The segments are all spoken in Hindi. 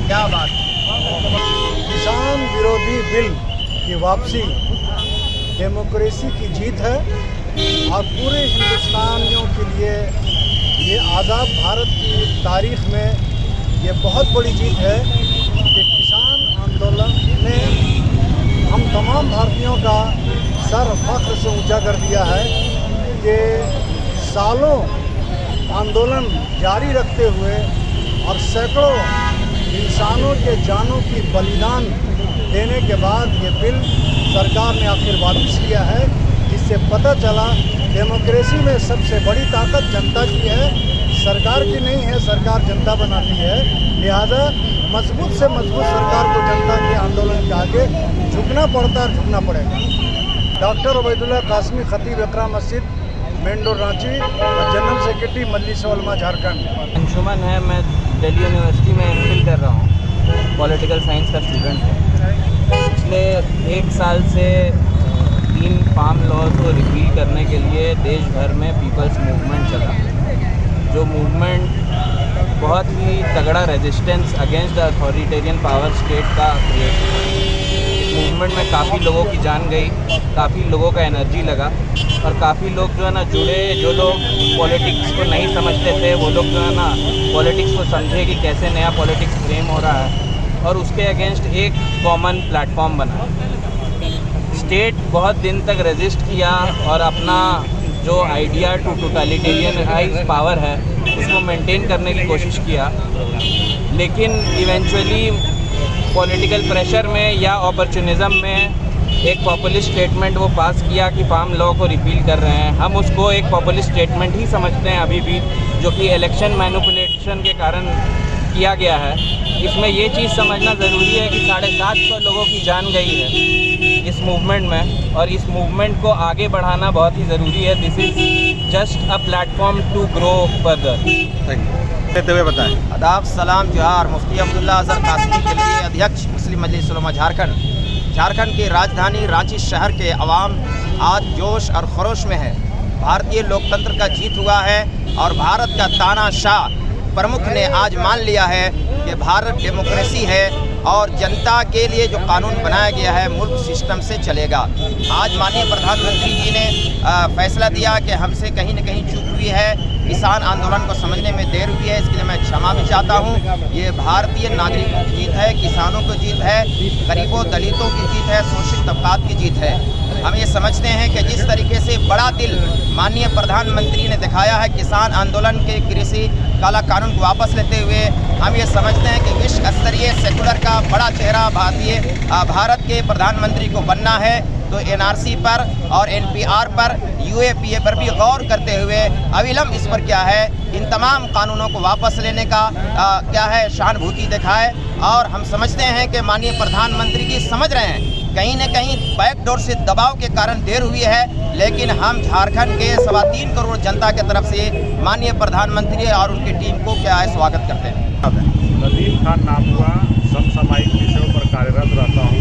क्या बात। किसान विरोधी बिल की वापसी डेमोक्रेसी की जीत है और पूरे हिंदुस्तानियों के लिए ये आज़ाद भारत की तारीख में ये बहुत बड़ी जीत है कि किसान आंदोलन ने हम तमाम भारतीयों का सर फख्र से ऊंचा कर दिया है कि सालों आंदोलन जारी रखते हुए और सैकड़ों इंसानों के जानों की बलिदान देने के बाद ये बिल सरकार ने आखिर वापस किया है। इससे पता चला डेमोक्रेसी में सबसे बड़ी ताकत जनता की है, सरकार की नहीं है। सरकार जनता बनाती है, लिहाजा मजबूत से मजबूत सरकार को जनता के आंदोलन के आगे झुकना पड़ता है, झुकना पड़ेगा। डॉक्टर उबैदुल्ला कासमी खतीब Iqra Masjid, main door Ranchi, general secretary Majlis Ulama Jharkhand. Anshuman है, मैं दिल्ली यूनिवर्सिटी में एमफिल कर रहा हूँ, पॉलिटिकल साइंस का स्टूडेंट है। पिछले 1 साल से 3 फार्म लॉज को रिपील करने के लिए देश भर में पीपल्स मूवमेंट चला, जो मूवमेंट बहुत ही तगड़ा resistance against the authoritarian power state का क्रिएट हुआ। इस मूवमेंट में काफ़ी लोगों की जान गई, काफ़ी लोगों का एनर्जी लगा और काफ़ी लोग जो है ना जुड़े। जो लोग पॉलिटिक्स को नहीं समझते थे वो लोग जो है ना पॉलिटिक्स को समझे कि कैसे नया पॉलिटिक्स फ्रेम हो रहा है और उसके अगेंस्ट एक कॉमन प्लेटफॉर्म बना। स्टेट बहुत दिन तक रेजिस्ट किया और अपना जो आइडिया टू टोटलिटेरियन पावर है उसको मेंटेन करने की कोशिश किया, लेकिन इवेंचुअली पॉलिटिकल प्रेशर में या अपॉर्चुनिज्म में एक पॉपुलिस्ट स्टेटमेंट वो पास किया कि फार्म लॉ को रिपील कर रहे हैं। हम उसको एक पॉपुलिस्ट स्टेटमेंट ही समझते हैं अभी भी, जो कि इलेक्शन मैनिपुलेशन के कारण किया गया है। इसमें ये चीज़ समझना ज़रूरी है कि 750 लोगों की जान गई है इस मूवमेंट में और इस मूवमेंट को आगे बढ़ाना बहुत ही ज़रूरी है। This is just a platform to grow further. कहते हुए बताएं। आदाब, सलाम, जोहार। मुफ्ती अब्दुल्ला अजहर कासमी के लिए अध्यक्ष मुस्लिम मजलिस उलमा झारखंड। झारखंड की राजधानी रांची शहर के अवाम आज जोश और खरोश में है। भारतीय लोकतंत्र का जीत हुआ है और भारत का तानाशाह प्रमुख ने आज मान लिया है कि भारत डेमोक्रेसी है और जनता के लिए जो कानून बनाया गया है मुल्क सिस्टम से चलेगा। आज माननीय प्रधानमंत्री जी ने फैसला दिया कि हमसे कहीं न कहीं चूक हुई है, किसान आंदोलन को समझने में देर हुई है, इसके लिए मैं क्षमा भी चाहता हूँ। ये भारतीय नागरिकों की जीत है, किसानों की जीत है, गरीबों दलितों की जीत है, शोषित तबकात की जीत है। हम ये समझते हैं कि जिस तरीके से बड़ा दिल माननीय प्रधानमंत्री ने दिखाया है किसान आंदोलन के कृषि काला कानून को वापस लेते हुए, हम ये समझते हैं कि विश्व स्तरीय सेकुलर का बड़ा चेहरा भारत के प्रधानमंत्री को बनना है। तो एनआरसी पर और एनपीआर पर, यूएपीए पर भी गौर करते हुए अविलंब इस पर क्या है इन तमाम कानूनों को वापस लेने का क्या है सहानुभूति दिखाए। और हम समझते हैं कि माननीय प्रधानमंत्री जी समझ रहे हैं कहीं न कहीं बैकडोर से दबाव के कारण देर हुई है, लेकिन हम झारखंड के 3.25 करोड़ जनता की तरफ से माननीय प्रधानमंत्री और उनकी टीम को क्या है स्वागत करते हैं। नदीम खान नाम हुआ, समसामयिक विषयों पर कार्यरत रहता हूँ।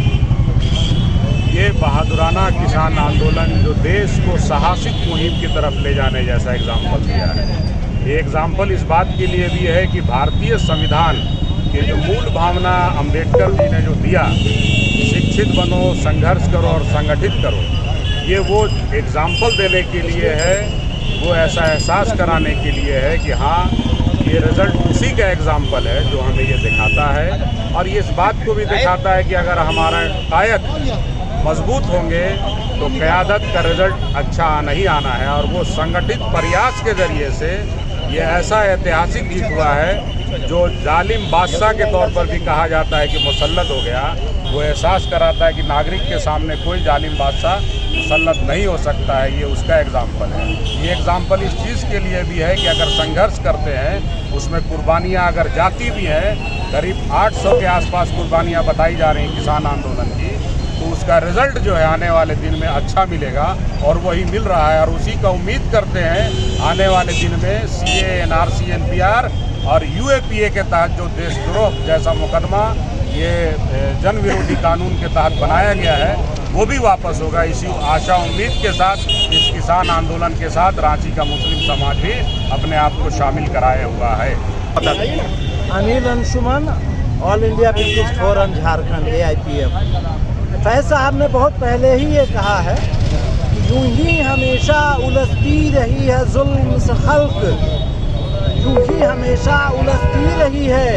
ये बहादुराना किसान आंदोलन जो देश को साहसिक मुहिम की तरफ ले जाने जैसा एग्जाम्पल दिया है। ये एग्जाम्पल इस बात के लिए भी है कि भारतीय संविधान के जो मूल भावना अम्बेडकर जी ने जो दिया, शिक्षित बनो, संघर्ष करो और संगठित करो, ये वो एग्जाम्पल देने के लिए है, वो ऐसा एहसास कराने के लिए है कि हाँ ये रिज़ल्ट उसी का एग्जाम्पल है जो हमें ये दिखाता है। और ये इस बात को भी दिखाता है कि अगर हमारा कायद मजबूत होंगे तो क़यादत का रिज़ल्ट अच्छा नहीं आना है। और वो संगठित प्रयास के ज़रिए से ये ऐसा ऐतिहासिक जीत हुआ है जो जालिम बादशाह के तौर पर भी कहा जाता है कि मुसल्लत हो गया, वो एहसास कराता है कि नागरिक के सामने कोई जालिम बादशाह मुसल्लत नहीं हो सकता है। ये उसका एग्जाम्पल है। ये एग्जाम्पल इस चीज़ के लिए भी है कि अगर संघर्ष करते हैं उसमें कुर्बानियाँ अगर जाती भी हैं, करीब 800 के आसपास कुर्बानियाँ बताई जा रही हैं किसान आंदोलन की, तो उसका रिज़ल्ट जो है आने वाले दिन में अच्छा मिलेगा और वही मिल रहा है। और उसी का उम्मीद करते हैं आने वाले दिन में सीए, एनआरसी, एनपीआर और यूएपीए के तहत जो देशद्रोह जैसा मुकदमा ये जन विरोधी कानून के तहत बनाया गया है वो भी वापस होगा। इसी आशा उम्मीद के साथ इस किसान किसान आंदोलन के साथ रांची का मुस्लिम समाज भी अपने आप को शामिल कराया हुआ है। Anil Anshuman, all India people's forum Jharkhand AIPF। Faiz साहब ने बहुत पहले ही ये कहा है कि यूं ही हमेशा उलझती रही है जुल्म से खल्क, यूं ही हमेशा उलझती रही है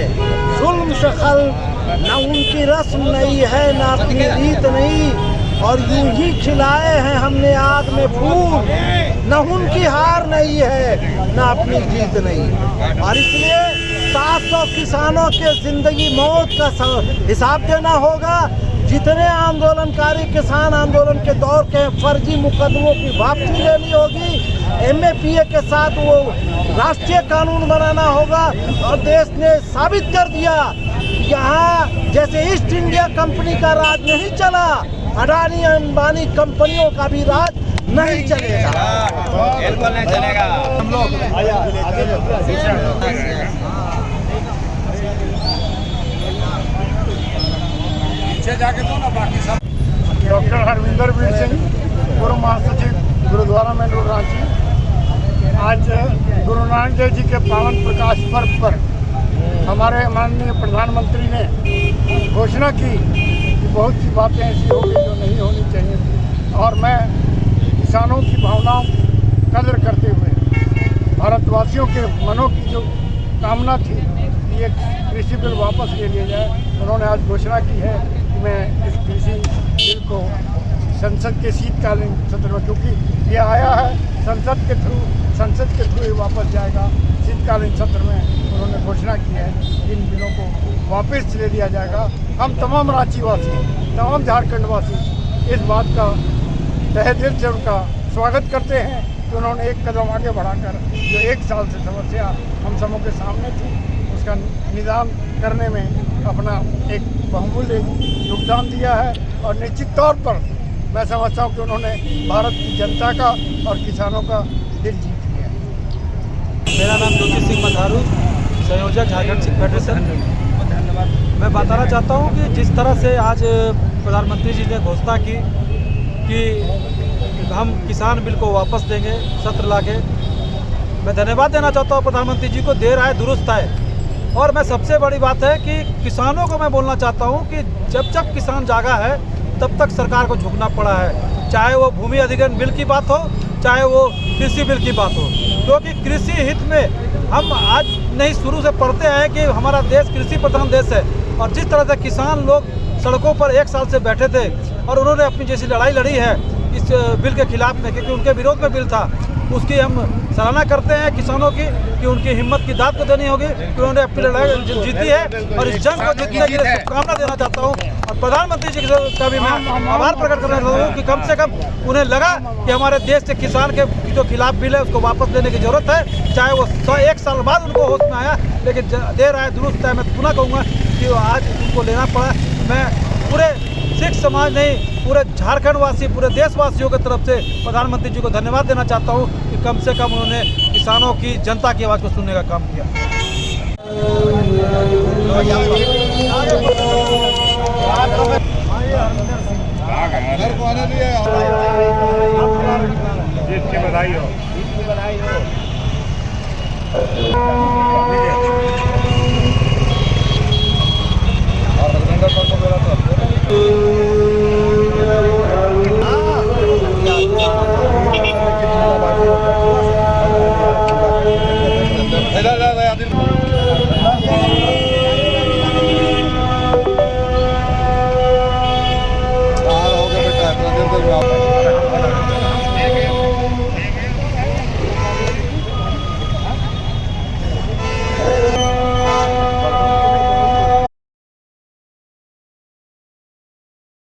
जुल्म से खल्क, न उनकी रस्म नहीं है न अपनी रीत नहीं, और यूं ही खिलाए हैं हमने आग में फूल, न उनकी हार नहीं है न अपनी जीत नहीं। और इसलिए 700 किसानों के जिंदगी मौत का हिसाब देना होगा। जितने आंदोलनकारी किसान आंदोलन के दौर के फर्जी मुकदमों की वापसी लेनी होगी, MAPA के साथ वो राष्ट्रीय कानून बनाना होगा। और देश ने साबित कर दिया कि यहाँ जैसे ईस्ट इंडिया कंपनी का राज नहीं चला, अडानी अंबानी कंपनियों का भी राज नहीं चलेगा। बिल्कुल नहीं चलेगा। हम लोग पीछे जाके दो ना, बाकी सब। डॉक्टर हरविंदर वीर सिंह, पूर्व महासचिव गुरुद्वारा मेन रोड रांची। आज गुरु नानक देव जी के पावन प्रकाश पर्व पर हमारे माननीय प्रधानमंत्री ने घोषणा की कि बहुत सी बातें ऐसी होंगी जो नहीं होनी चाहिए थी, और मैं किसानों की भावनाओं की कदर करते हुए भारतवासियों के मनों की जो कामना थी कि ये कृषि बिल वापस ले लिया जाए, उन्होंने आज घोषणा की है कि मैं इस कृषि बिल को संसद के शीतकालीन सत्र में, क्योंकि ये आया है संसद के थ्रू ये वापस जाएगा शीतकालीन सत्र में, उन्होंने घोषणा की है इन बिलों को वापस ले लिया जाएगा। हम तमाम रांचीवासी, तमाम झारखंडवासी इस बात का तहे दिल से उनका स्वागत करते हैं कि उन्होंने एक कदम आगे बढ़ाकर जो 1 साल से समस्या हम सबों के सामने थी उसका निदान करने में अपना एक बहुमूल्य योगदान दिया है। और निश्चित तौर पर मैं समझता हूँ कि उन्होंने भारत की जनता का और किसानों का दिल जीत लिया। मेरा नाम ज्योति सिंह मधारू, संयोजक झारखंड सिख फेडरेशन। मैं बताना चाहता हूँ कि जिस तरह से आज प्रधानमंत्री जी ने घोषणा की कि हम किसान बिल को वापस देंगे सत्र लाके, मैं धन्यवाद देना चाहता हूँ प्रधानमंत्री जी को। देर आए दुरुस्त आए। और मैं सबसे बड़ी बात है कि किसानों को मैं बोलना चाहता हूँ कि जब जब किसान जागा है तब तक सरकार को झुकना पड़ा है, चाहे वो भूमि अधिग्रहण बिल की बात हो, चाहे वो कृषि बिल की बात हो, क्योंकि कृषि हित में हम आज नहीं शुरू से पढ़ते हैं कि हमारा देश कृषि प्रधान देश है। और जिस तरह से किसान लोग सड़कों पर 1 साल से बैठे थे और उन्होंने अपनी जैसी लड़ाई लड़ी है इस बिल के खिलाफ में, क्योंकि उनके विरोध में बिल था, उसकी हम सराहना करते हैं किसानों की कि उनकी हिम्मत की दाद को देनी होगी कि उन्होंने अपनी लड़ाई जीती है। और इस जंग को जीतने के लिए शुभकामना देना चाहता हूँ। और प्रधानमंत्री जी का भी मैं आभार प्रकट करना चाहता हूँ कि कम से कम उन्हें लगा कि हमारे देश से किसान के जो खिलाफ बिल है उसको वापस लेने की जरूरत है, चाहे वो 1 साल बाद उनको होश में आया, लेकिन देर आए दुरुस्त है। मैं पुनः कहूँगा कि आज उनको लेना पड़ा। मैं पूरे सिख समाज नहीं, पूरे झारखंड वासी, पूरे देशवासियों की तरफ से प्रधानमंत्री जी को धन्यवाद देना चाहता हूँ कि कम से कम उन्होंने किसानों की, जनता की आवाज़ को सुनने का काम किया। जीत की बधाई हो।